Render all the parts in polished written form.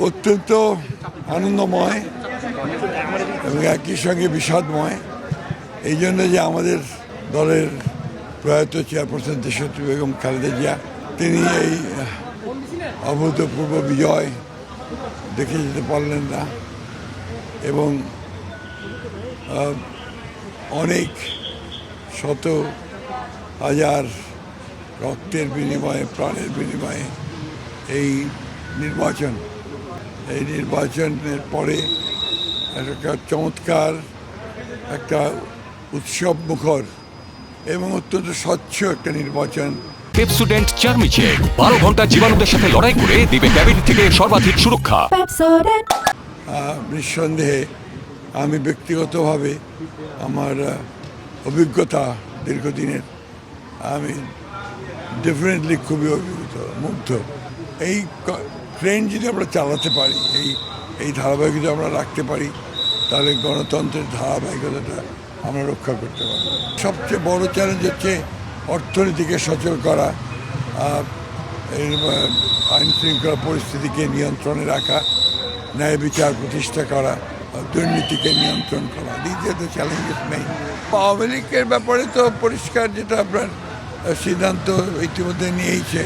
অত্যন্ত আনন্দময় এবং একই সঙ্গে বিষাদময়। এই জন্য যে আমাদের দলের প্রয়াত চেয়ারপারসন দেশনেত্রী বেগম খালেদা জিয়া তিনি এই অভূতপূর্ব বিজয় দেখে যেতে পারলেন না এবং অনেক শত হাজার রক্তের বিনিময়ে প্রাণের বিনিময়ে এই নির্বাচনের পরে একটা চমৎকার একটা উৎসব মুখর এবং অত্যন্ত স্বচ্ছ একটা নির্বাচন। পেপসোডেন্ট চার্মিচে 12 ঘন্টা জীবাণুদের সাথে লড়াই করে দিবে ডায়াবেটিস থেকে সর্বাধিক সুরক্ষা। নিঃসন্দেহে আমি ব্যক্তিগতভাবে আমার অভিজ্ঞতা দীর্ঘদিনের আমি ডেফিনেটলি খুবই মুগ্ধ। এই ট্রেন যদি আমরা চালাতে পারি, এই ধারাবাহিকতা আমরা রাখতে পারি, তাহলে গণতন্ত্রের ধারাবাহিকতাটা আমরা রক্ষা করতে পারব। সবচেয়ে বড় চ্যালেঞ্জ হচ্ছে অর্থনীতিকে সচল করা, আইন শৃঙ্খলা পরিস্থিতিকে নিয়ন্ত্রণে রাখা, ন্যায় বিচার প্রতিষ্ঠা করা, দুর্নীতিকে নিয়ন্ত্রণ করা। দ্বিতীয় চ্যালেঞ্জেস নেই। আওয়ামী লীগের ব্যাপারে তো পরিষ্কার যেটা আপনার সিদ্ধান্ত ইতিমধ্যে নিয়েইছে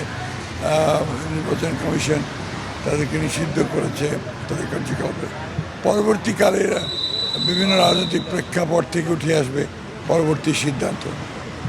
নির্বাচন কমিশন, তাদেরকে নিষিদ্ধ করেছে তাদের কার্যকলাপে। পরবর্তীকালে বিভিন্ন রাজনৈতিক প্রেক্ষাপট থেকে উঠে আসবে পরবর্তী সিদ্ধান্ত।